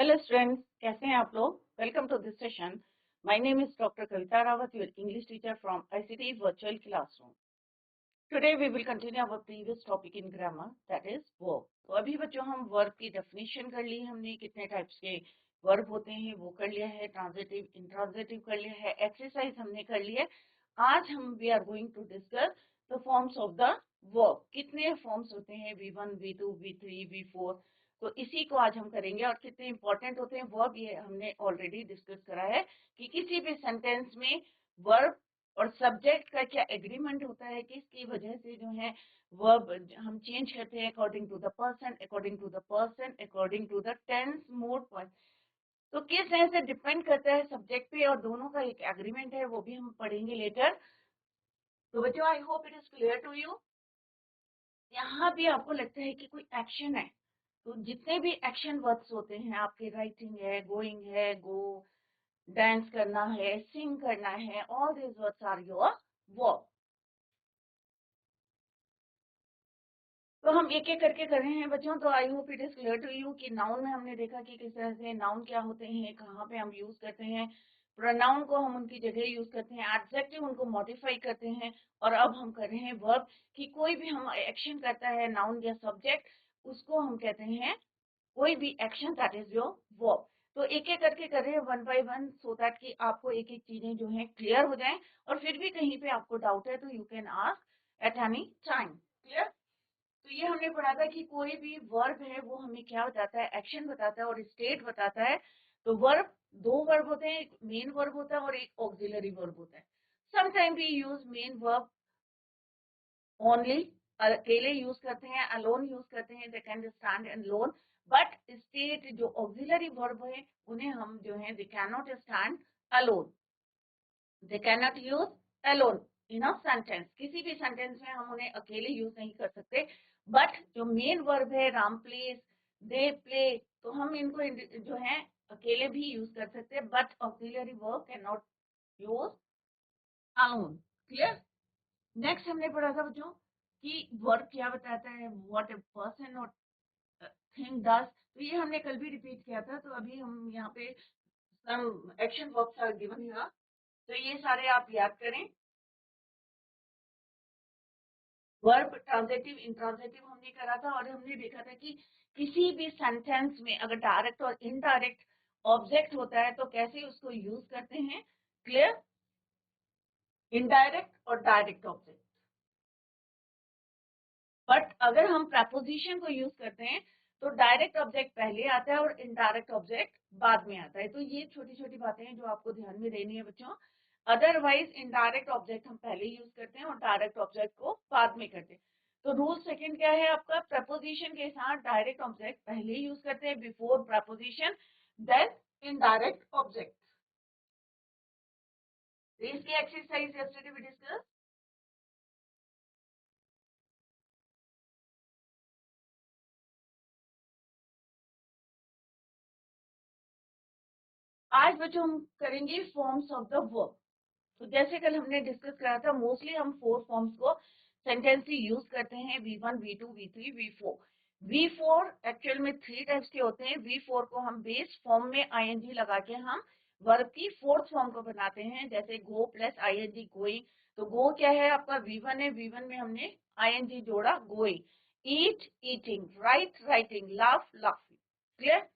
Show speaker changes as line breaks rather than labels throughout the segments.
Hello students, कैसे हैं आप लोग। Welcome to this session. My name is doctor Kavita Rawat, your English teacher from ICT virtual classroom. Today we will continue our previous topic in grammar, that is verb. तो अभी बच्चों हम verb की definition कर ली हमने, कितने टाइप्स के वर्ब होते हैं वो कर लिया है, ट्रांजिटिव इंट्रांजिटिव कर लिया है, एक्सरसाइज हमने कर ली है। आज हम we are going to discuss the forms of the verb. कितने फॉर्म्स होते हैं, V1, V2, V3, V4। तो इसी को आज हम करेंगे। और कितने इंपॉर्टेंट होते हैं वर्ब, ये हमने ऑलरेडी डिस्कस करा है कि किसी भी सेंटेंस में वर्ब और सब्जेक्ट का क्या एग्रीमेंट होता है, किसकी वजह से जो है वर्ब हम चेंज करते हैं according to the person, according to the person, according to the tense, mode, point. तो किस तरह से डिपेंड करता है सब्जेक्ट पे, और दोनों का एक एग्रीमेंट है, वो भी हम पढ़ेंगे लेटर। तो बच्चों I hope it is clear to you. यहाँ भी आपको लगता है कि कोई एक्शन है, तो जितने भी एक्शन वर्ड्स होते हैं आपके, राइटिंग है, गोइंग है, गो, डांस करना है, सिंग करना है, all this words are your verb. तो हम एक एक करके कर रहे हैं बच्चों। तो I hope it is clear to you कि नाउन में हमने देखा कि किस तरह से नाउन क्या होते हैं, कहाँ पे हम यूज करते हैं। प्रोनाउन को हम उनकी जगह यूज करते हैं, एडजेक्टिव उनको मॉडिफाई करते हैं। और अब हम कर रहे हैं वर्ब, कि कोई भी हम एक्शन करता है नाउन या सब्जेक्ट, उसको हम कहते हैं कोई भी action, that is your verb. तो एक एक करके कर रहे हैं one by one, so that कि आपको एक एक चीजें जो है क्लियर हो जाएं। और फिर भी कहीं पे आपको डाउट है तो you can ask at any time. Clear. तो ये हमने पढ़ा था कि कोई भी वर्ब है वो हमें क्या बताता है, एक्शन बताता है और स्टेट बताता है। तो वर्ब, दो वर्ब होते हैं, एक मेन वर्ब होता है और एक ऑक्सिलरी वर्ब होता है। Sometime we use main verb only, अकेले यूज करते हैं, अलोन यूज करते हैं, they can stand alone. But state जो ऑक्सिलरी वर्ब है उन्हें हम जो है they can not stand alone, they can not use alone in a sentence. किसी भी सेंटेंस में हम उन्हें अकेले यूज नहीं कर सकते। बट जो मेन वर्ब है, राम प्लेस, दे प्ले, तो हम इनको जो है अकेले भी यूज कर सकते हैं। But auxiliary verb can not use alone. Clear. Next हमने पढ़ा था बच्चों कि वर्ब क्या बताता है, व्हाट ए पर्सन और थिंग डज। तो ये हमने कल भी रिपीट किया था। तो अभी हम यहाँ पे some action verbs are given here, तो ये सारे आप याद करें। वर्ब, ट्रांजिटिव, इंट्रांजिटिव हमने करा था। और हमने देखा था कि किसी भी सेंटेंस में अगर डायरेक्ट और इनडायरेक्ट ऑब्जेक्ट होता है तो कैसे उसको यूज करते हैं। क्लियर। इनडायरेक्ट और डायरेक्ट ऑब्जेक्ट। बट अगर हम प्रपोजिशन को यूज करते हैं तो डायरेक्ट ऑब्जेक्ट पहले आता है और इनडायरेक्ट ऑब्जेक्ट बाद में आता है। तो ये छोटी छोटी बातें हैं जो आपको ध्यान में देनी है बच्चों। अदरवाइज इनडायरेक्ट ऑब्जेक्ट हम पहले यूज करते हैं और डायरेक्ट ऑब्जेक्ट को बाद में करते हैं। तो रूल सेकंड क्या है आपका, प्रपोजिशन के साथ डायरेक्ट ऑब्जेक्ट पहले यूज करते हैं, before preposition, then indirect object. इसकी एक्सरसाइज यस्टरडे वी डिस्कस। आज बच्चों हम करेंगे फॉर्म्स ऑफ द वर्ब। तो जैसे कल हमने डिस्कस करा था, मोस्टली हम फोर फॉर्म्स को सेंटेंस से यूज करते हैं, V1, V2, V3, V4। V4 actual में थ्री टाइप्स के होते हैं। V4 को हम बेस फॉर्म में ing लगा के हम वर्ब की फोर्थ फॉर्म को बनाते हैं, जैसे गो प्लस ing, गोइंग। तो गो क्या है आपका, V1 है, V1 में हमने ing जोड़ा, going. Eat, eating, write, writing, laugh, laughing. Clear.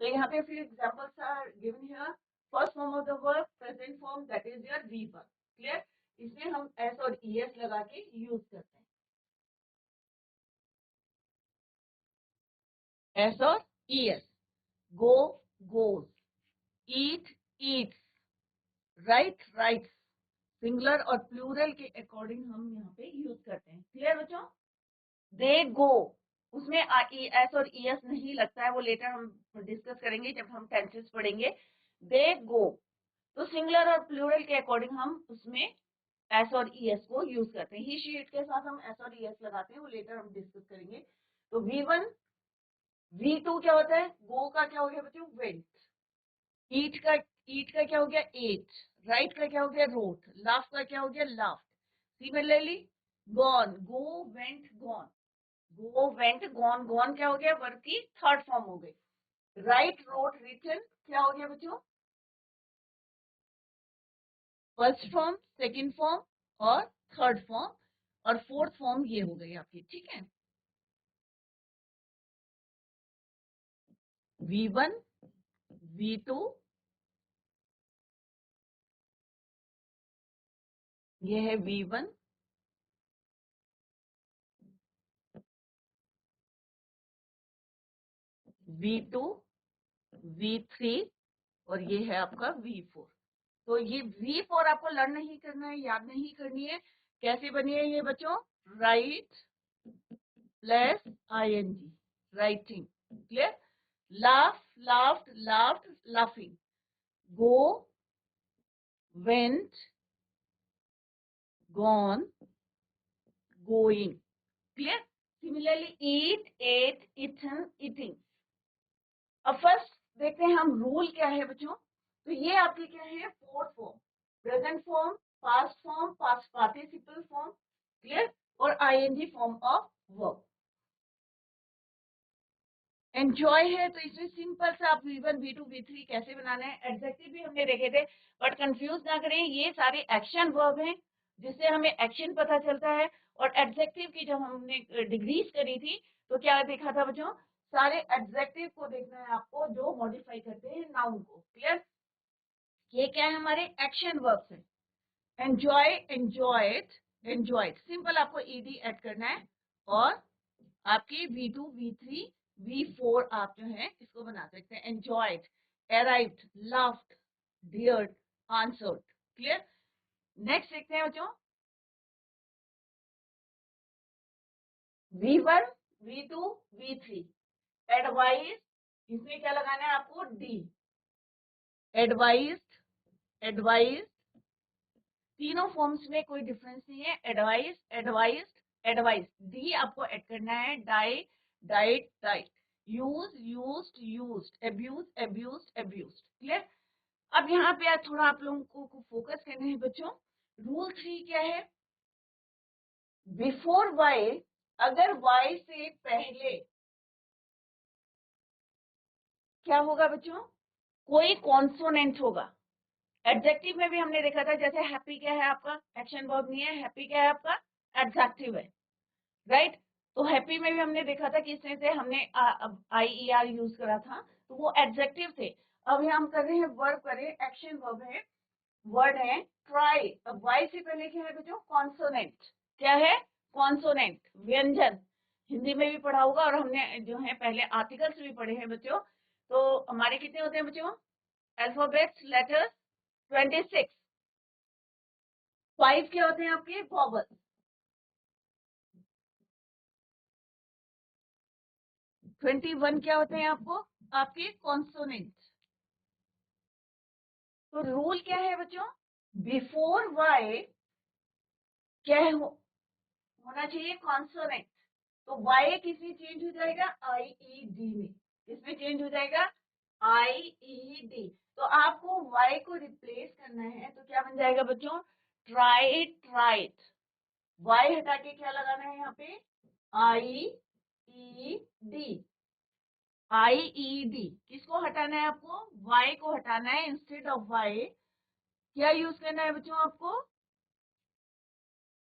तो यहाँ पे few examples are given here. First form of the verb, present form, that is your V1. Clear? इसमें हम s और es लगा के यूज करते हैं, s और es। go, goes, eat, eats, write, writes। Singular और प्लूरल के अकॉर्डिंग हम यहाँ पे यूज करते हैं। क्लियर बच्चों। दे गो, उसमें एस और ईएस नहीं लगता है, वो लेटर हम डिस्कस करेंगे जब हम टेंसेस पढ़ेंगे। दे गो, तो सिंगुलर और प्लूरल के अकॉर्डिंग हम उसमें एस और ईएस को यूज करते हैं। ही शी इट के साथ हम एस और ईएस लगाते हैं, वो लेटर हम डिस्कस करेंगे। तो V1, V2 क्या होता है, गो का क्या हो गया बच्चों, वेंट। ईट का क्या हो गया, एट। राइट का क्या हो गया, रोट। लाफ का क्या हो गया, लाफ्ट। सिमिलरली गॉन, गो, वेंट, गॉन। गो, वेंट, गॉन। गॉन क्या हो गया, वर्ब की थर्ड फॉर्म हो गई। राइट, रोट, रिटन क्या हो गया बच्चों? फर्स्ट फॉर्म, सेकंड फॉर्म और थर्ड फॉर्म, और फोर्थ फॉर्म ये हो गई आपकी, ठीक है। V1, V2, ये है V1, V2, V3 और ये है आपका V4। तो ये V4 आपको लर्न नहीं करना है, याद नहीं करनी है। कैसे बनी है ये बच्चों? Write plus ing, writing, clear. Laugh, laughed, laughed, laughing. Go, went, gone, going, clear. Similarly eat, ate, eaten, eating. अब फर्स्ट देखते हैं हम रूल क्या है बच्चों। तो ये आपके क्या है? Fourth form, present form, past form, past participle form, clear, और ING form of verb. Enjoy है तो इसमें सिंपल सा आप V1, V2, V3 कैसे बनाना है। एडजेक्टिव भी हमने देखे थे, बट कंफ्यूज ना करें, ये सारे एक्शन वर्ब हैं जिससे हमें एक्शन पता चलता है। और एडजेक्टिव की जब हमने डिग्रीज करी थी तो क्या देखा था बच्चों? सारे एडजेक्टिव को देखना है आपको जो मॉडिफाई करते हैं नाउन को, क्लियर। ये क्या है? हमारे एक्शन वर्ब्स हैं। एंजॉय, एंजॉयड, एंजॉयड, सिंपल आपको ed ऐड करना है और आपकी V2, V3, V4 आप जो है इसको बना सकते हैं। एंजॉयड, अराइव्ड, लाफ्ड, डियर्ड, आंसर्ड, क्लियर। नेक्स्ट देखते हैं बच्चों, V1, V2, V3। एडवाइज, इसमें क्या लगाना है आपको? डी। एडवाइज्ड, एडवाइज्ड, तीनों फॉर्म्स में कोई डिफरेंस नहीं है। एडवाइज, एडवाइज्ड, एडवाइज, डी आपको ऐड करना है। Die, died, died. Use, used, used. Abuse, abused, abused, clear. अब यहाँ पे आज थोड़ा आप लोगों को फोकस करना है बच्चों। रूल 3 क्या है? बिफोर वाई, अगर वाई से पहले क्या होगा बच्चों? कोई कॉन्सोनेंट होगा। एडजेक्टिव में भी हमने देखा था, जैसे हैप्पी क्या है आपका? एक्शन वर्ब नहीं है। हैप्पी क्या है आपका? एडजेक्टिव है, राइट। तो हैप्पी में भी हमने देखा था कि इसमें से हमने IER यूज करा था, तो वो एडजेक्टिव थे। अब यहाँ हम कर रहे हैं वर्ब, करें एक्शन वर्ब है, वर्ड है ट्राई। अब वाई से पहले क्या है बच्चों? कॉन्सोनेंट। क्या है? कॉन्सोनेंट, व्यंजन। हिंदी में भी पढ़ा होगा और हमने जो है पहले आर्टिकल्स भी पढ़े हैं बच्चों। तो हमारे कितने होते हैं बच्चों? Alphabets, letters 26। 5 क्या होते हैं आपके? वॉवल। 21 क्या होते हैं आपको? आपके कॉन्सोनेंट। तो रूल क्या है बच्चों? बिफोर वाई क्या होना चाहिए? कॉन्सोनेंट। तो वाई किसमें चेंज हो जाएगा? IED में। किसमें चेंज हो जाएगा? IED। तो आपको वाई को रिप्लेस करना है तो क्या बन जाएगा बच्चों? Tried, tried. वाई हटा के क्या लगाना है यहाँ पे? IED। IED किसको हटाना है आपको? वाई को हटाना है। इंस्टेड ऑफ वाई क्या यूज करना है बच्चों आपको?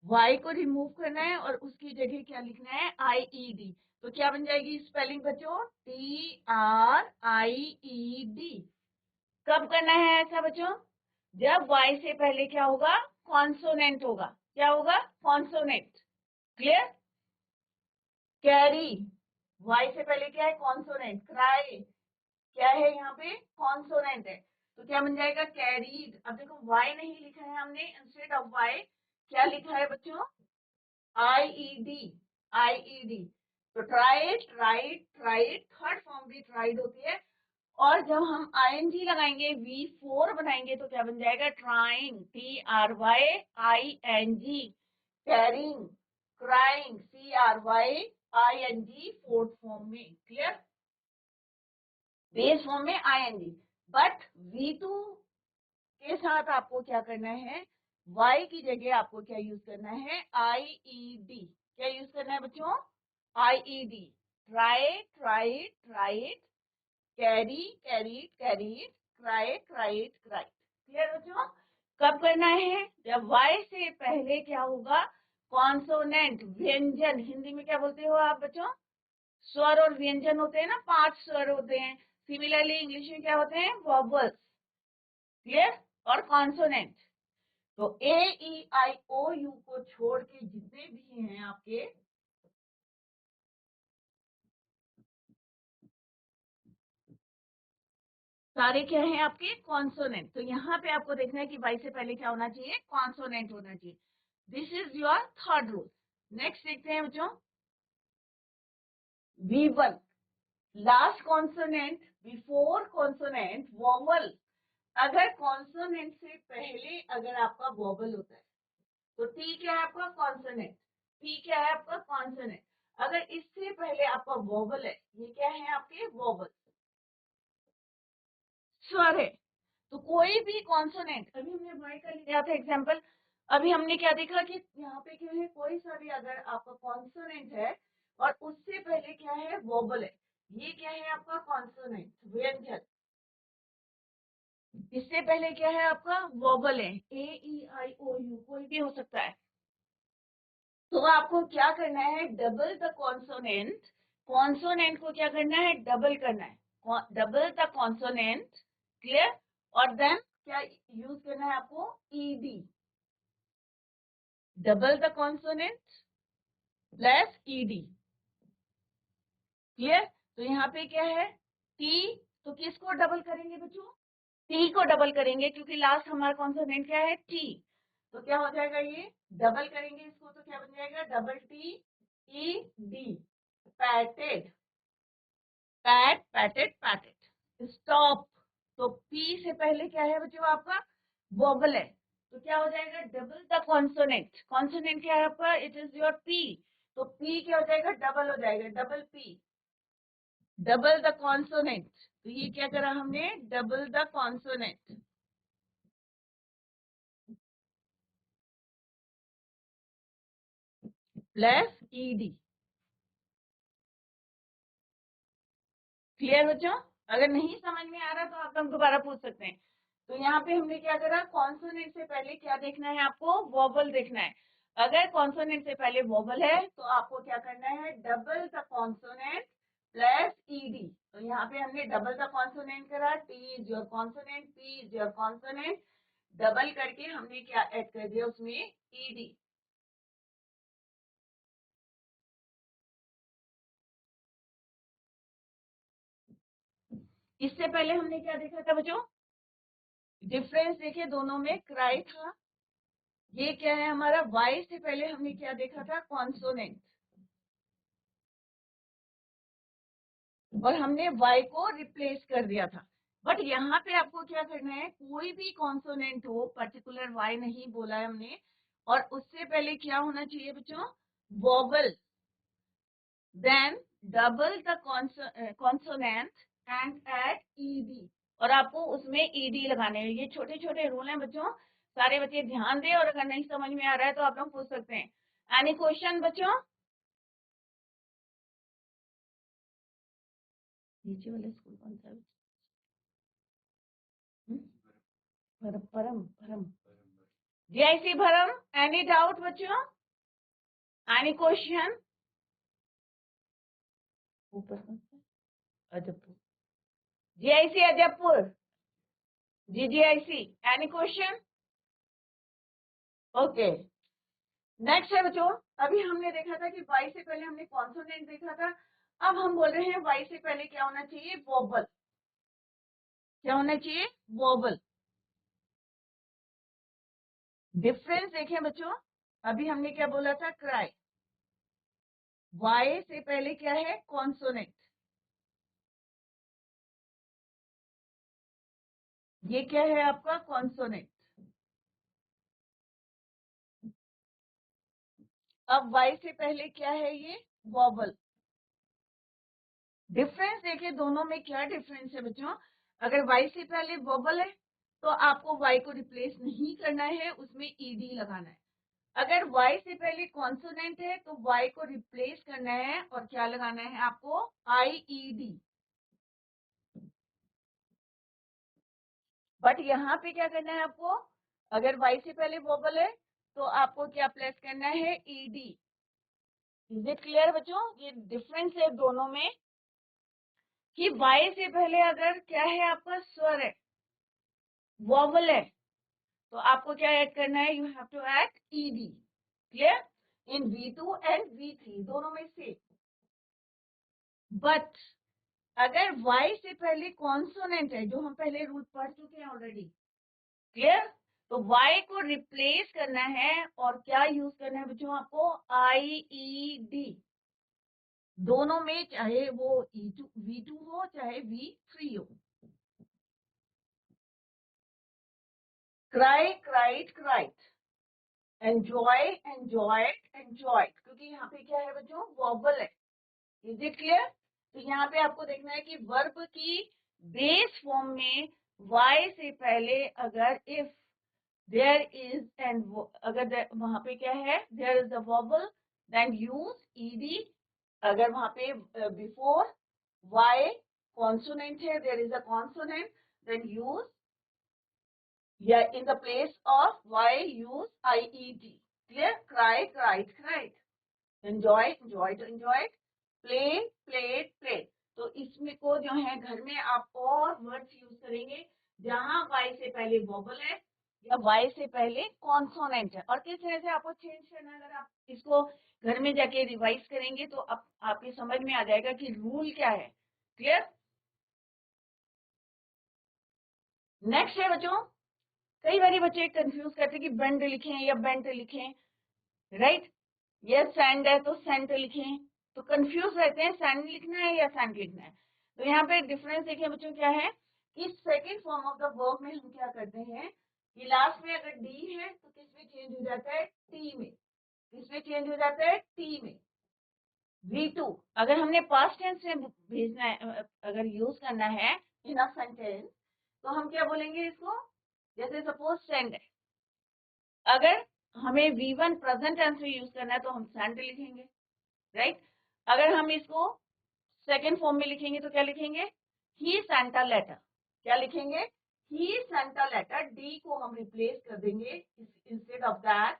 वाई को रिमूव करना है और उसकी जगह क्या लिखना है? IED। तो क्या बन जाएगी स्पेलिंग बच्चों? TRIED। कब करना है ऐसा बच्चों? जब वाई से पहले क्या होगा? कॉन्सोनेंट होगा। क्या होगा? Consonant, clear. कैरी, वाई से पहले क्या है? कॉन्सोनेंट। क्राई क्या है यहाँ पे? कॉन्सोनेंट है। तो क्या बन जाएगा? कैरीड। अब देखो वाई नहीं लिखा है हमने, इंस्टेड ऑफ वाई क्या लिखा है बच्चों? IED, IED। तो tried, right, tried, third form भी ट्राइड होती है। और जब हम ING लगाएंगे, V4 बनाएंगे तो क्या बन जाएगा? Trying, TRYING। Carrying, crying, CRYING, fourth form में, क्लियर। बेस फॉर्म में ING। बट V2 के साथ आपको क्या करना है? Y की जगह आपको क्या यूज करना है? IED। क्या यूज करना है बच्चों? IED। Try, try, tried, carry, carried, carried, cry, cried, cried. Clear बच्चों? कब करना है? जब वाई से पहले क्या होगा? कॉन्सोनेंट, व्यंजन। हिंदी में क्या बोलते हो आप बच्चों? स्वर और व्यंजन होते हैं ना, 5 स्वर होते हैं। सिमिलरली इंग्लिश में क्या होते हैं? वॉबल्स। क्लियर? और कॉन्सोनेंट। तो ए ई आई ओ यू को छोड़ के जितने भी हैं आपके, सारे क्या है आपके? कॉन्सोनेंट। तो यहाँ पे आपको देखना है कि वाई से पहले क्या होना चाहिए? कॉन्सोनेंट होना चाहिए। This is your third rule. Next देखते हैं बच्चों, V1, last consonant before consonant vowel. अगर कॉन्सोनेंट से पहले अगर आपका वॉवल होता है तो टी क्या है आपका? कॉन्सोनेंट। टी क्या है आपका? कॉन्सोनेंट। अगर इससे पहले आपका वॉवल है, ये क्या है आपके? वॉवल, स्वर है। तो कोई भी कॉन्सोनेंट, अभी हमने वाई का लिया था एग्जांपल, अभी हमने क्या देखा कि यहाँ पे क्या है? कोई सा भी अगर आपका कॉन्सोनेंट है और उससे पहले क्या है? वोबल है, ये क्या है आपका? कॉन्सोनेंट, व्यंजन। इससे पहले क्या है आपका? वोबल है, ए ई आई ओ यू, कोई भी हो सकता है। तो आपको क्या करना है? Double the consonant. कॉन्सोनेंट को क्या करना है? डबल करना है, डबल द कॉन्सोनेंट। क्लियर? और देन क्या यूज करना है आपको? ED, double the consonant plus ED. Clear? तो यहाँ पे क्या है? टी। तो किसको डबल करेंगे बच्चों? टी को डबल करेंगे, क्योंकि लास्ट हमारा कॉन्सोनेंट क्या है? टी। तो क्या हो जाएगा? ये डबल करेंगे इसको तो क्या बन जाएगा? Double T E D, पैटेड, PAT, पैटेड, पैटेड। Stop. तो पी से पहले क्या है बच्चों आपका? वोबल है। तो क्या हो जाएगा? Double the consonant. कॉन्सोनेंट क्या है आपका? It is your P. तो पी क्या हो जाएगा? डबल हो जाएगा, double P, double the consonant. तो ये क्या करा हमने? Double the consonant plus ED. Clear बच्चों? अगर नहीं समझ में आ रहा तो आप हम दोबारा पूछ सकते हैं। तो यहाँ पे हमने क्या करा? कॉन्सोनेंट से पहले क्या देखना है आपको? वोबल देखना है। अगर कॉन्सोनेंट से पहले वोबल है तो आपको क्या करना है? Double the consonant plus ED. तो यहाँ पे हमने डबल द कॉन्सोनेंट करा, T is your consonant, P is your consonant, double करके हमने क्या ऐड कर दिया उसमें? ईडी। इससे पहले हमने क्या देखा था बच्चों? डिफरेंस देखिए दोनों में, क्राई था। ये क्या है हमारा? वाई से पहले हमने क्या देखा था? कॉन्सोनेंट। और हमने वाई को रिप्लेस कर दिया था। बट यहाँ पे आपको क्या करना है? कोई भी कॉन्सोनेंट हो, पर्टिकुलर वाई नहीं बोला है हमने, और उससे पहले क्या होना चाहिए बच्चों? Vowel. Then double the consonant and add ED. और आपको उसमें ईडी लगाने हैं। ये छोटे छोटे रूल हैं बच्चों, सारे बच्चे ध्यान दें, और अगर नहीं समझ में आ रहा है तो आप लोग पूछ सकते हैं। एनी क्वेश्चन बच्चों? नीचे वाला स्कूल कौन सा है? हम्म? परम, परम, जीआईसी भरम। एनी डाउट बच्चों? Any question? ऊपर कौन सा? Ajaypur, GIC Ajaypur, GGIC. Any question? Okay. Next है बच्चों, अभी हमने देखा था कि वाई से पहले हमने कॉन्सोनेंट देखा था। अब हम बोल रहे हैं वाई से पहले क्या होना चाहिए? वोबल। क्या होना चाहिए? वोबल। डिफरेंस देखें बच्चों, अभी हमने क्या बोला था? क्राई। वाई से पहले क्या है? कॉन्सोनेंट। ये क्या है आपका? कॉन्सोनेंट। अब वाई से पहले क्या है? ये वॉबल। डिफरेंस देखिए दोनों में, क्या डिफरेंस है बच्चों? अगर वाई से पहले वॉबल है तो आपको वाई को रिप्लेस नहीं करना है, उसमें ईडी लगाना है। अगर वाई से पहले कॉन्सोनेंट है तो वाई को रिप्लेस करना है, और क्या लगाना है आपको? आईईडी। बट यहाँ पे क्या करना है आपको, अगर वाई से पहले वोबल है तो आपको क्या प्लेस करना है, ईडी। इज इट क्लियर बच्चों? ये डिफरेंस है दोनों में कि वाई से पहले अगर क्या है आपका स्वर है, वोवल है, तो आपको क्या ऐड करना है, you have to add ED. Clear? इन V2 एंड V3 दोनों में से। बट अगर Y से पहले कॉन्सोनेंट है, जो हम पहले रूल पढ़ चुके हैं ऑलरेडी, क्लियर, तो Y को रिप्लेस करना है और क्या यूज करना है बच्चों आपको, IED। दोनों में, चाहे वो V2 हो चाहे V3 हो। Cry, cried, cried, enjoy, enjoyed, enjoyed, क्योंकि यहाँ पे क्या है बच्चों, वॉबल है। Is it clear? तो यहाँ पे आपको देखना है कि वर्ब की बेस फॉर्म में y से पहले अगर इफ देयर इज एंड अगर वहां पे क्या है, there is a vowel, then use ED. अगर वहां पे बिफोर y कॉन्सोनेंट है, there is a consonant, then use, या in the place of y use IED। Clear? Cry, cried, cried, enjoy, enjoyed, enjoyed, play, played, played. तो इसमें को जो है घर में आप और वर्ड्स यूज करेंगे जहां वाई से पहले वोबल है या वाई से पहले कॉन्सोनेंट है, और किस तरह से आपको चेंज करना है। अगर आप इसको घर में जाके रिवाइज करेंगे तो आपके समझ में आ जाएगा कि रूल क्या है। क्लियर? नेक्स्ट है बच्चों, कई बार बच्चे कंफ्यूज करते हैं कि बेंड लिखें या बेंट लिखें, राइट? ये सैंड है तो सेंट लिखें, तो कंफ्यूज रहते हैं, सैंड लिखना है या सेंट लिखना है। तो यहाँ पे डिफरेंस देखिए बच्चों क्या है कि second form of the verb में हम क्या करते हैं कि लास्ट में अगर डी है तो किस में चेंज हो जाता है, टी में। किस में चेंज हो जाता है, टी में। V2 अगर हमने पास्ट टेंस में भेजना है, अगर यूज करना है इन अ सेंटेंस, तो हम क्या बोलेंगे इसको, जैसे सपोज सेंड है, अगर हमें V1 प्रेजेंट टेंस में यूज करना है तो हम सेंड लिखेंगे, राइट? अगर हम इसको सेकेंड फॉर्म में लिखेंगे तो क्या लिखेंगे, ही सेंट अ लेटर। क्या लिखेंगे, he sent a letter. D को हम रिप्लेस कर देंगे, इंस्टेड ऑफ दैट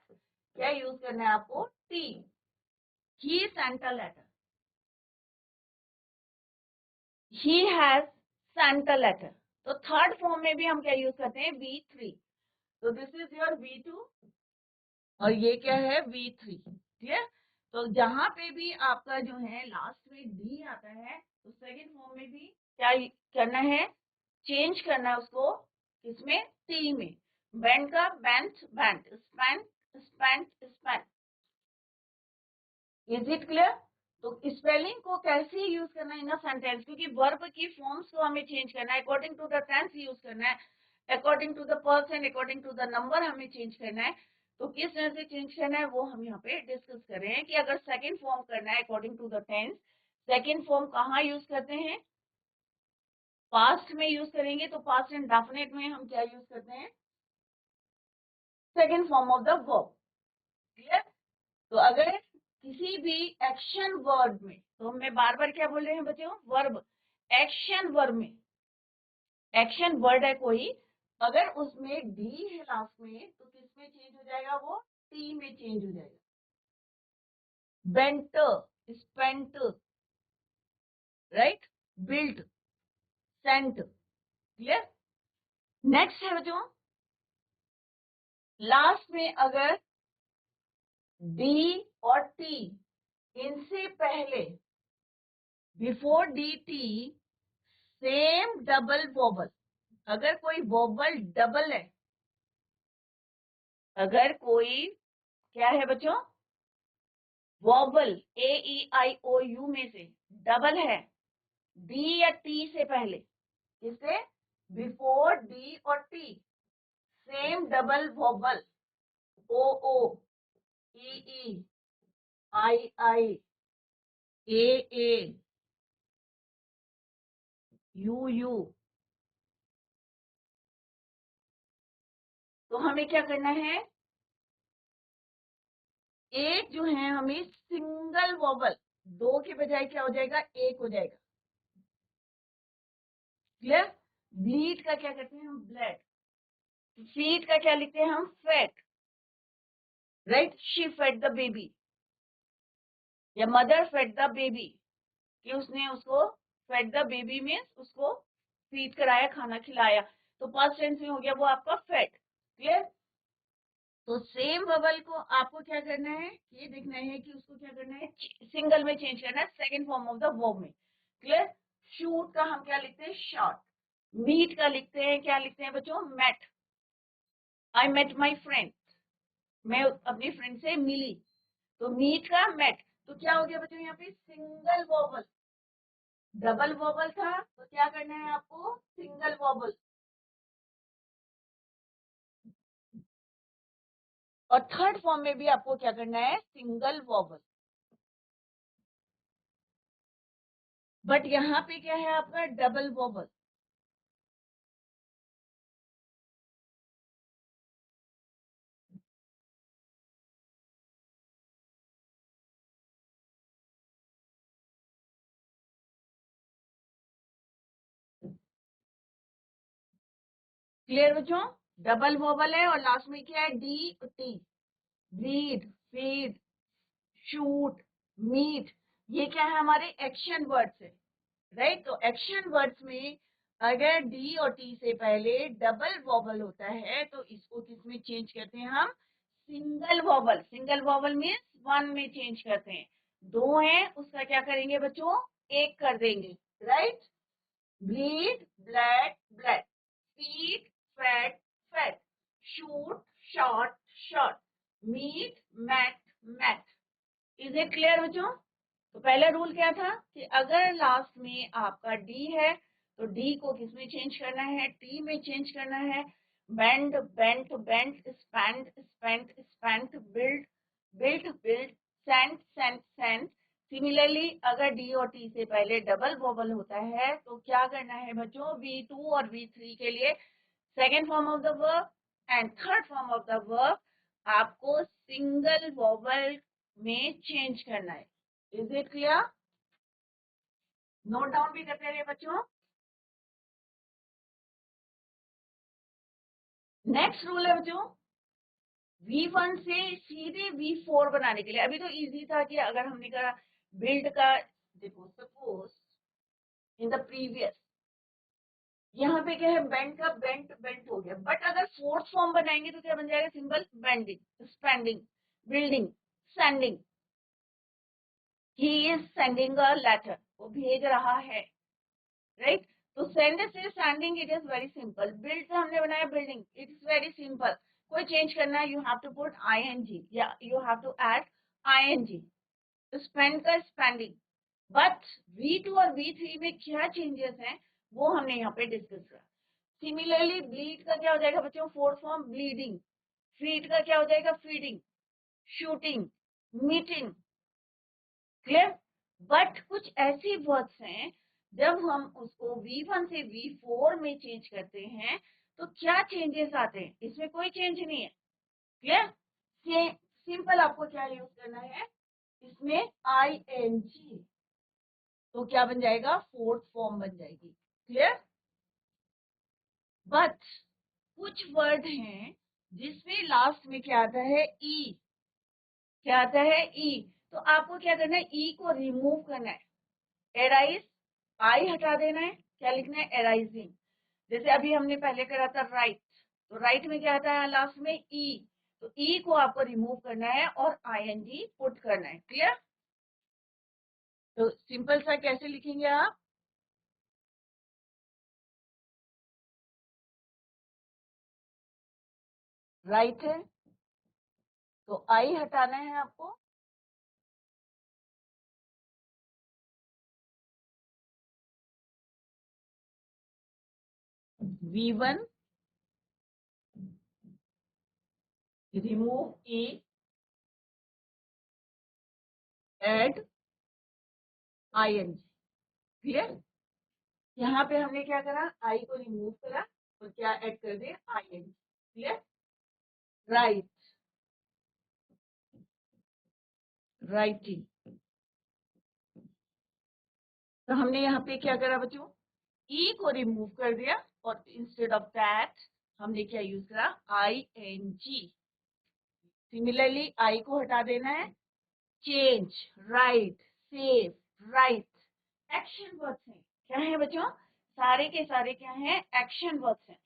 क्या यूज करना है आपको, T. He sent a letter, he has sent a letter. तो थर्ड फॉर्म में भी हम क्या यूज करते हैं, V3। तो दिस इज योर V2 और ये क्या है, V3। क्लियर? तो जहां पे भी आपका जो है लास्ट में डी आता है तो सेकंड फॉर्म में भी क्या करना है, चेंज करना है उसको, इसमें टी में। बेंट का bent, bent, spent, spent, spent. Is it clear? तो स्पेलिंग को कैसे यूज करना है इन अ सेंटेंस, क्योंकि वर्ब की फॉर्म्स को हमें चेंज करना है, according to the tense use करना है, according to the person, according to the number हमें चेंज करना है। तो किस तरह से चेंज करना है वो हम यहाँ पे डिस्कस कर रहे हैं कि अगर सेकंड फॉर्म करना है according to the tense, second form कहाँ यूज करते हैं, पास्ट में यूज करेंगे। तो पास्ट एंड डेफिनेट में हम क्या यूज करते हैं, second form of the verb. Clear? तो अगर किसी भी एक्शन वर्ड में, तो मैं बार बार क्या बोल रहे हैं बच्चों, वर्ब, एक्शन वर्ब में, एक्शन वर्ड है कोई, अगर उसमें डी है लास्ट में तो किस में चेंज हो जाएगा, वो टी में चेंज हो जाएगा। Bent, spent, write, built, sent. Clear? Next है बच्चों, लास्ट में अगर डी और टी, इनसे पहले before D T same double wobble, अगर कोई वोबल डबल है, अगर कोई क्या है बच्चों, वोबल AEIOU में से डबल है डी या टी से पहले, किससे, बिफोर डी और T same double wobble, OOEEIIAAUU, तो हमें क्या करना है, एक जो है हमें सिंगल वोबल, दो के बजाय क्या हो जाएगा, एक हो जाएगा। क्लियर? ब्लीड का क्या कहते हैं हम, ब्लड। फीड का क्या लिखते हैं हम? Fed, right? She fed the baby, या मदर फेड द बेबी, कि उसने उसको, फेड द बेबी मीन्स उसको फीड कराया, खाना खिलाया, तो पास्ट टेंस में हो गया वो आपका फेड। क्लियर? तो सेम बबल को आपको क्या करना है, ये देखना है कि उसको क्या करना है, सिंगल में चेंज करना है, second form of the verb में। क्लियर? शूट का हम क्या लिखते हैं? शॉट। मीट का लिखते हैं, क्या लिखते हैं बच्चों? Met. I met my friend, मैं अपनी फ्रेंड से मिली, तो मीट का मेट। तो क्या हो गया बच्चों यहाँ पे? Single vowel. डबल वॉबल था तो क्या करना है आपको? Single vowel. और थर्ड फॉर्म में भी आपको क्या करना है? Single vowel. बट यहाँ पे क्या है आपका? Double vowel. क्लियर बच्चों? डबल वॉबल है और लास्ट में क्या है? D T. Breed, feed, shoot, meet, ये क्या है? हमारे एक्शन वर्ड्स है, राइट? तो एक्शन वर्ड्स में अगर डी और टी से पहले डबल वॉबल होता है तो इसको किस में चेंज करते हैं हम? Single vowel. Single vowel means one में चेंज करते हैं। दो है उसका क्या करेंगे बच्चों? एक कर देंगे, right? Bleed, bled, bled, feed, fed, fed, shoot, shot, shot, meet, met, met. Is it clear बच्चों? तो पहला रूल क्या था कि अगर लास्ट में आपका डी है तो डी को किस में चेंज करना है? टी में चेंज करना है। Bend, bent, bent, spend, spent, spent, build, built, built, send, sent, sent. Similarly अगर डी और टी से पहले डबल वॉवल होता है तो क्या करना है बच्चों? V2 और V3 के लिए second form of the verb and third form of the verb आपको सिंगल वॉवल में चेंज करना है। Is it clear? Note down भी करते रहिए बच्चों। नेक्स्ट रूल है बच्चों, V1 से सीधे V4 बनाने के लिए। अभी तो इजी था कि अगर हमने कहा बिल्ड का, देखो सपोज इन द प्रीवियस, यहाँ पे क्या है? बेंट का बेंट बेंट हो गया, बट अगर फोर्थ फॉर्म बनाएंगे तो क्या बन जाएगा? Simple bending, spending, building, sending. He is sending a letter, वो भेज रहा है, राइट? तो सेंड से standing it is very simple. Build से हमने बनाया building, it is very simple. कोई चेंज करना है, you have to put ING या you have to add ING. Spend का स्पेंडिंग। बट V2 और V3 में क्या चेंजेस हैं वो हमने यहाँ पे डिस्कस करा। सिमिलरली ब्लीड का क्या हो जाएगा बच्चों? Fourth form bleeding. फीड का क्या हो जाएगा? Feeding, shooting, meeting. Clear? But कुछ ऐसी वर्ड्स हैं जब हम उसको V1 से V4 में चेंज करते हैं तो क्या चेंजेस आते हैं? इसमें कोई चेंज नहीं है। क्लियर? सिंपल आपको क्या यूज करना है इसमें? ING। तो क्या बन जाएगा? फोर्थ फॉर्म बन जाएगी। क्लियर? बट कुछ वर्ड हैं जिसमें लास्ट में क्या आता है? ई। क्या आता है? ई। तो आपको क्या करना है? ई को रिमूव करना है। एराइज, आई हटा देना है, क्या लिखना है? एराइजिंग। जैसे अभी हमने पहले करा था राइट, तो राइट में क्या आता है लास्ट में? ई। तो ई को आपको रिमूव करना है और आईएनजी पुट करना है। क्लियर? तो सिंपल सा कैसे लिखेंगे आप? राइट है तो आई हटाना है आपको। V1 रिमूव ई, एड आईएनजी। क्लियर? यहाँ पे हमने क्या करा? आई को रिमूव करा और क्या ऐड कर दे? आईएनजी। क्लियर? Right, writing. तो हमने यहाँ पे क्या करा बच्चों? ई को रिमूव कर दिया और इंस्टेड ऑफ दैट हमने क्या यूज करा, ING। सिमिलरली आई को हटा देना है, change, right, save, right, action words हैं। क्या है बच्चों, सारे के सारे क्या हैं, एक्शन वर्ड्स हैं।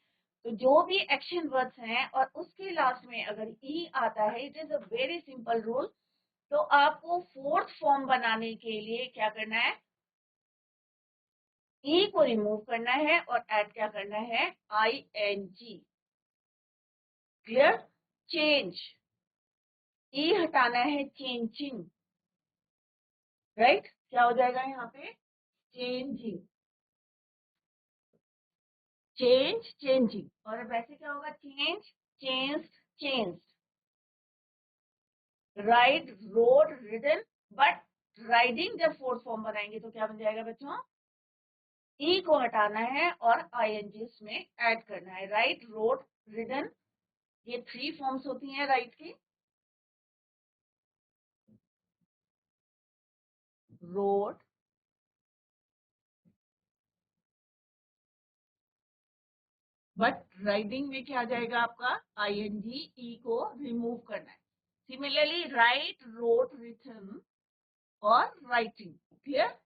तो जो भी एक्शन वर्ड्स हैं और उसके लास्ट में अगर ई आता है, it is a very simple rule. तो आपको फोर्थ फॉर्म बनाने के लिए क्या करना है, ई को रिमूव करना है और ऐड क्या करना है, ING। क्लियर। चेंज, ई हटाना है, चेंजिंग, राइट। क्या हो जाएगा यहाँ पे, चेंजिंग, चेंज, चेंजिंग। और वैसे क्या होगा, change, change, change, ride, road, ridden. But riding जब फोर्थ फॉर्म बनाएंगे तो क्या बन जाएगा बच्चों, ई को हटाना है और ING उसमें ऐड करना है, राइट, रोड, रिडन। ये 3 फॉर्म्स होती हैं राइट की, रोड, बट राइडिंग में क्या आ जाएगा आपका, ING, ई को रिमूव करना है। सिमिलरली राइट, रोड, रिटन और राइटिंग। क्लियर।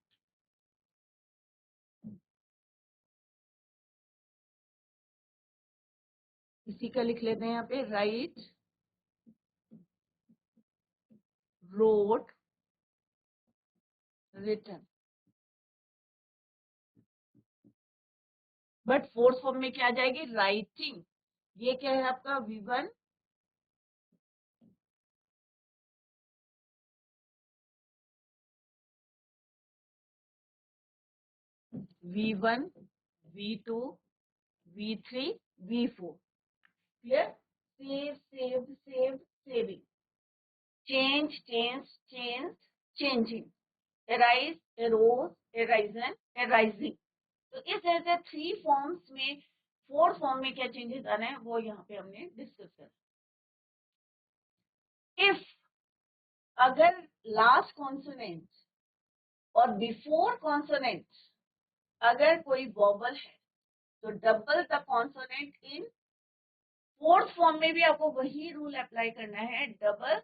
इसी का लिख लेते हैं यहाँ पे, write, wrote, written. But fourth form में क्या आ जाएगी, राइटिंग। ये क्या है आपका, V1, V1, V2, V3, V4। Clear. Save, saved, saved, saving, change, change, change, changing, arise, arose, arisen, arising. तो इस तरह से 3 फॉर्म्स में, 4 फॉर्म में क्या चेंजेस आने हैं वो यहाँ पे हमने डिस्कस करा। इफ अगर लास्ट कॉन्सोनेंट और बिफोर कॉन्सोनेंट अगर कोई वॉवल है तो double the consonant in fourth form में भी आपको वही रूल अप्लाई करना है, डबल।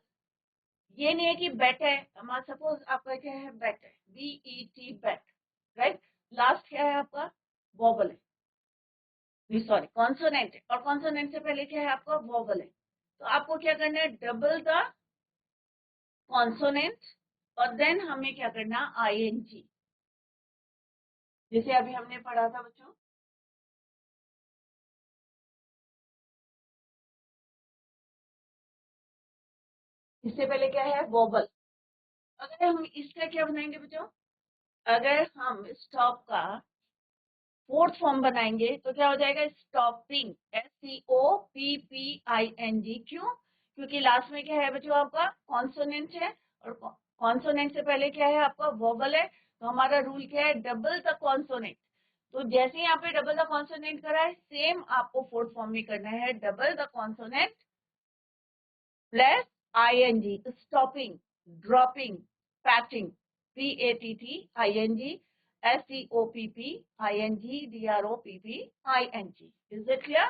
ये नहीं है कि बेट है, सपोज आपका क्या है, बेट है, BET, बेट, राइट। लास्ट क्या है आपका, वॉवल है, सॉरी कॉन्सोनेंट है, और कॉन्सोनेंट से पहले क्या है आपका, वॉवल है। तो आपको क्या करना है, डबल द कॉन्सोनेंट और देन हमें क्या करना, ING। जैसे अभी हमने पढ़ा था बच्चों, इससे पहले क्या है, वॉवल। अगर हम इसका क्या बनाएंगे बच्चों, अगर हम स्टॉप का फोर्थ फॉर्म बनाएंगे तो क्या हो जाएगा, स्टॉपिंग, STOPPING। क्यों, क्योंकि लास्ट में क्या है बच्चों आपका, कॉन्सोनेंट है, और कॉन्सोनेंट से पहले क्या है आपका, वोवल है। तो हमारा रूल क्या है, डबल द कॉन्सोनेंट। तो जैसे यहाँ पे डबल द कॉन्सोनेंट करा है, सेम आपको फोर्थ फॉर्म में करना है, double the consonant plus ING, stopping, dropping, patting, PATTING, STOPPING, DROPPING। Is it clear.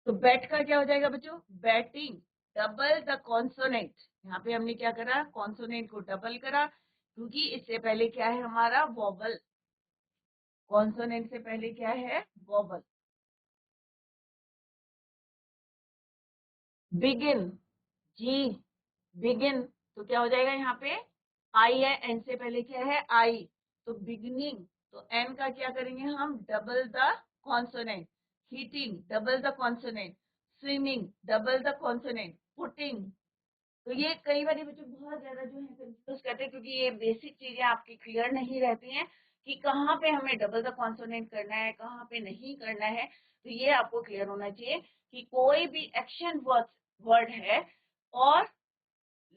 तो बैट का क्या हो जाएगा बच्चों, बैटिंग, डबल द कॉन्सोनेंट। यहाँ पे हमने क्या करा, कॉन्सोनेंट को डबल करा, क्योंकि इससे पहले क्या है हमारा, वॉवल। कॉन्सोनेंट से पहले क्या है, वॉवल। बिगिन, जी, बिगिन। तो क्या हो जाएगा यहाँ पे, आई है, एन से पहले क्या है, आई। तो बिगनिंग, तो एन का क्या करेंगे हम, double the consonant. Heating, double the consonant. Swimming, double the consonant. Putting. तो ये कई बार बच्चे बहुत ज्यादा जो है कंफ्यूज करते हैं, क्योंकि ये बेसिक चीजें आपकी क्लियर नहीं रहती हैं कि कहाँ पे हमें डबल द कॉन्सोनेंट करना है, कहाँ पे नहीं करना है। तो ये आपको क्लियर होना चाहिए कि कोई भी एक्शन वर्ड है और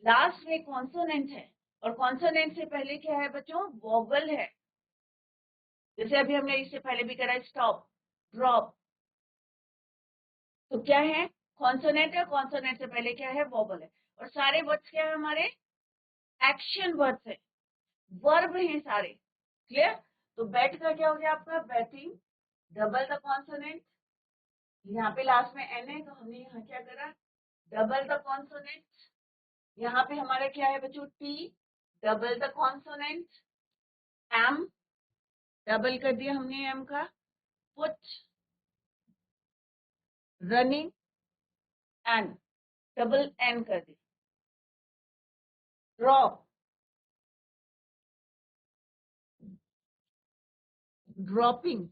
लास्ट में कॉन्सोनेंट है, और कॉन्सोनेंट से पहले क्या है बच्चों, वोवल है। जैसे अभी हमने इससे पहले भी करा, स्टॉप, ड्रॉप। तो क्या है, कॉन्सोनेंट है, कॉन्सोनेंट से पहले क्या है, वोवल है। और सारे वर्ड्स क्या है हमारे, एक्शन वर्ड्स है, वर्ब हैं सारे। क्लियर? तो बैट का क्या हो गया आपका? बैटिंग, डबल द कॉन्सोनेंट, यहाँ पे लास्ट में एन है तो हमने यहाँ क्या करा? Double the consonant. यहाँ पे हमारा क्या है बच्चों? T, double the consonant. M, double कर दिया हमने एम का। Put, running, N, double N कर दिया। Drop, dropping,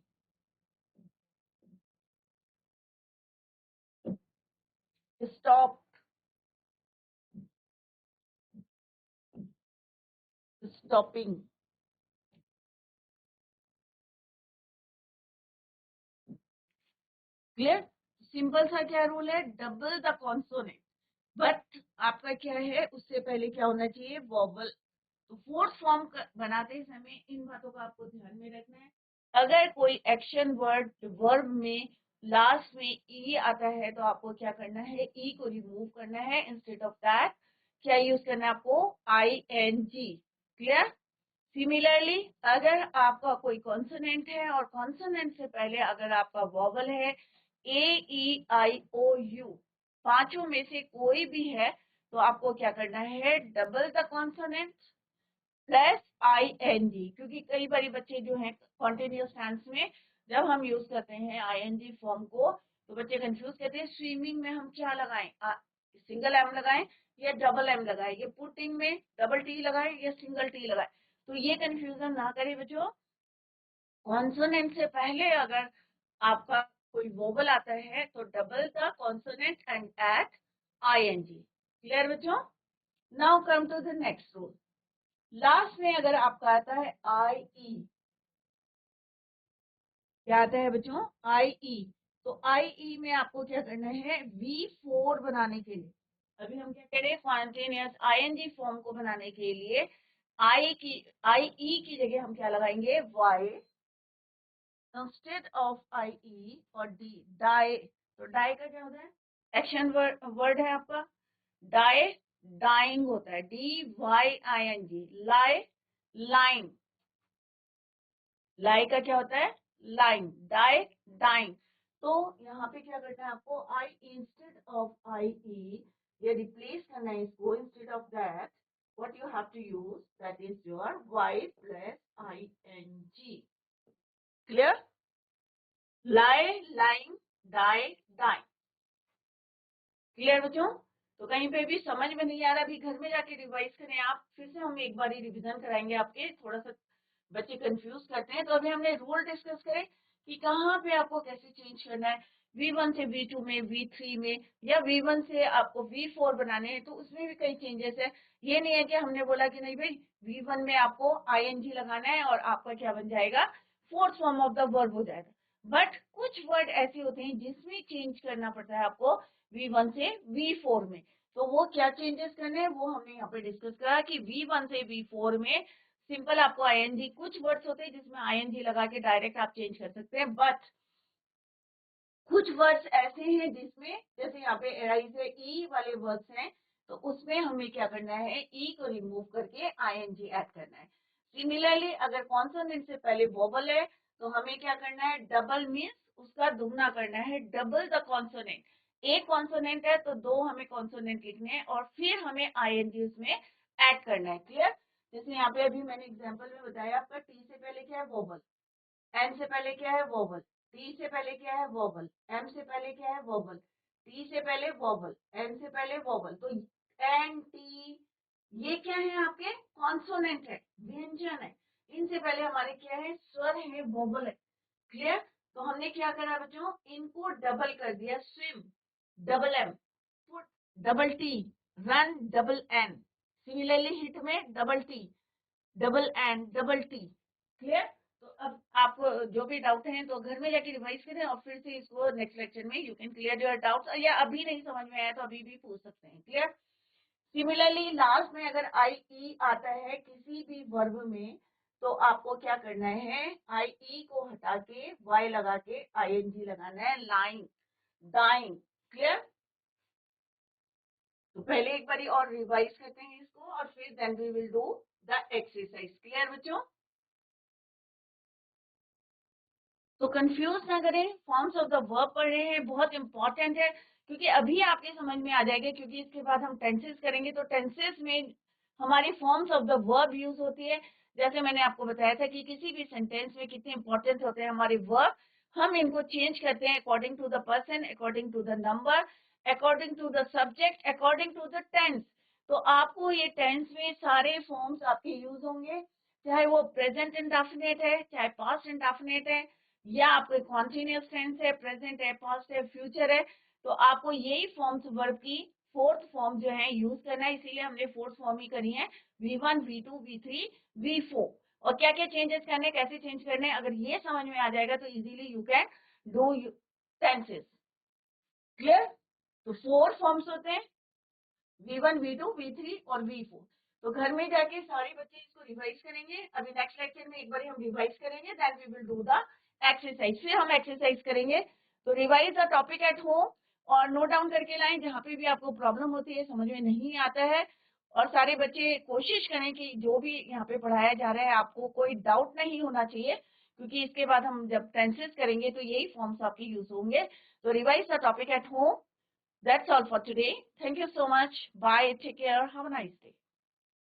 stop, stopping. Clear? Simple सा क्या रूल है? डबल द कॉन्सोनेंट, बट आपका क्या है, उससे पहले क्या होना चाहिए? वॉवल। तो फोर्थ फॉर्म बनाते समय इन बातों का आपको ध्यान में रखना है। अगर कोई एक्शन वर्ड वर्ब में लास्ट में ई आता है तो आपको क्या करना है? ई को रिमूव करना है। इंस्टेड ऑफ दैट क्या यूज करना है आपको? I N G. Clear? Similarly अगर आपका कोई कॉन्सोनेंट है और कॉन्सोनेंट से पहले अगर आपका वॉवल है ए ई आई ओ यू, पांचों में से कोई भी है तो आपको क्या करना है? Double the consonant plus I N G. क्योंकि कई बार बच्चे जो हैं कॉन्टिन्यूस टेंस में जब हम यूज करते हैं आई एन जी फॉर्म को तो बच्चे कंफ्यूज करते हैं स्विमिंग में हम क्या लगाएं? सिंगल एम लगाएं या डबल एम लगाएं? ये पुटिंग में डबल टी लगाएं या सिंगल टी लगाएं? तो ये कंफ्यूजन ना करें बच्चों। कॉन्सोनेंट से पहले अगर आपका कोई वोबल आता है तो double the consonant and add I N G. Clear बच्चों? Now come to the next rule. Last में अगर आपका आता है आई ई, क्या आता है बच्चों? आई ई। तो आई ई में आपको क्या करना है? V4 बनाने के लिए अभी हम क्या करें? कॉन्टिन्यूअस आईएनजी फॉर्म को बनाने के लिए आई ई की जगह हम क्या लगाएंगे? वाई इंस्टेड ऑफ आई ई और डी, डाई। तो डाई का क्या होता है? एक्शन वर्ड है आपका। डाई, डाइंग होता है। DYING। लाई, लाइन। लाई का क्या होता है? लाइन। Die, dying. तो यहाँ पे क्या करना है आपको? आई इंस्टेड ऑफ आई ई, ये रिप्लेस करना है इसको। Instead of that what you have to use, that is your Y plus ING। Clear? Lie, lying, die, dying. Clear बच्चों? तो कहीं पे भी समझ में नहीं आ रहा, अभी घर में जाके रिवाइज करें आप। फिर से हम एक बार रिवीजन कराएंगे आपके। थोड़ा सा बच्चे कंफ्यूज करते हैं तो अभी हमने रूल डिस्कस करे कि कहाँ पे आपको कैसे चेंज करना है। V1 से V2 में, V3 में, या V1 से आपको V4 बनाने हैं तो उसमें भी कई चेंजेस है। ये नहीं है कि हमने बोला कि नहीं भाई V1 में आपको ING लगाना है और आपका क्या बन जाएगा? Fourth form of the verb हो जाएगा। बट कुछ वर्ड ऐसे होते हैं जिसमें चेंज करना पड़ता है आपको V1 से V4 में। तो वो क्या चेंजेस करने हैं वो हमने यहाँ पे डिस्कस करा कि V1 से V4 में सिंपल आपको आईएनजी, कुछ वर्ड्स होते हैं जिसमें आईएनजी लगा के डायरेक्ट आप चेंज कर सकते हैं, बट कुछ वर्ड्स ऐसे हैं जिसमें जैसे यहाँ पे एआई से ई वाले वर्ड्स हैं तो उसमें हमें क्या करना है? ई को रिमूव करके आईएनजी ऐड करना है। सिमिलरली अगर कॉन्सोनेंट से पहले वोबल है तो हमें क्या करना है? डबल मीन्स उसका दुगना करना है, डबल द कॉन्सोनेंट। एक कॉन्सोनेंट है तो दो हमें कॉन्सोनेंट लिखने हैं और फिर हमें आईएनजी उसमें ऐड करना है। क्लियर? जैसे यहाँ पे अभी मैंने एग्जाम्पल में बताया आपका टी से पहले क्या है? वोबल। एन से पहले क्या है? वोबल। टी से पहले क्या है? वोबल। एम से पहले क्या है? वोबल। टी से पहले वोबल। एन से पहले वोबल। तो एन टी ये क्या है? आपके कॉन्सोनेंट है, व्यंजन है। इनसे पहले हमारे क्या है? स्वर है, वोबल है। क्लियर? तो हमने क्या करा बच्चों? इनको डबल कर दिया। Swim, double M. Put, double T. Run, double N. Similarly hit में double T, double N, double T. Clear? तो अब आपको जो भी डाउट है तो घर में जाके रिवाइज करें और फिर से इसको नेक्स्ट लेक्चर में you can clear your doubts, या अभी नहीं समझ में आया तो अभी भी पूछ सकते हैं। क्लियर? सिमिलरली लास्ट में अगर आई ई आता है किसी भी वर्ब में तो आपको क्या करना है? आई ई को हटा के वाई लगा के ING लगाना है। Lying, dying. क्लियर? तो पहले एक बारी और रिवाइज करते हैं इसको और फिर then we will do the exercise. Clear बच्चों? तो कंफ्यूज ना करें, फॉर्म्स ऑफ द वर्ब पढ़ रहे हैं, बहुत इंपॉर्टेंट है, क्योंकि अभी आपके समझ में आ जाएगा, क्योंकि इसके बाद हम टेंसेस करेंगे, तो टेंसेस में हमारी forms of the verb use होती है। जैसे मैंने आपको बताया था कि किसी भी सेंटेंस में कितने इंपॉर्टेंट होते हैं हमारे वर्ब, हम इनको चेंज करते हैं according to the person, according to the number, according to the subject, according to the tense. तो आपको ये टेंस में सारे फॉर्म्स आपके यूज होंगे, चाहे वो प्रेजेंट इंडेफिनिट है, चाहे पास्ट इंडेफिनिट है, या आपके कॉन्टिन्यूस टेंस है, प्रेजेंट है, पास्ट है, फ्यूचर है, तो आपको यही फॉर्म्स वर्ब की फोर्थ फॉर्म जो है यूज करना है, इसीलिए हमने फोर्थ फॉर्म ही करी है, V1, V2, V3, V4। और क्या क्या चेंजेस करने, कैसे चेंज करने, अगर ये समझ में आ जाएगा तो easily you can do tenses. Clear? तो फोर फॉर्म्स होते हैं, V1, V2, V3 और V4। तो घर में जाके सारे बच्चे इसको रिवाइज करेंगे, अभी नेक्स्ट लेक्चर में एक बार हम रिवाइज करेंगे, then we will do the exercise, फिर हम एक्सरसाइज करेंगे। तो revise the topic at home, और नोट डाउन करके लाएं, जहाँ पे भी आपको प्रॉब्लम होती है, समझ में नहीं आता है, और सारे बच्चे कोशिश करें कि जो भी यहाँ पे पढ़ाया जा रहा है आपको कोई डाउट नहीं होना चाहिए, क्योंकि इसके बाद हम जब टेंसेस करेंगे तो यही फॉर्म्स आपके यूज होंगे। तो revise the topic at home. That's all for today. Thank you so much. Bye. Take care. Have a nice day.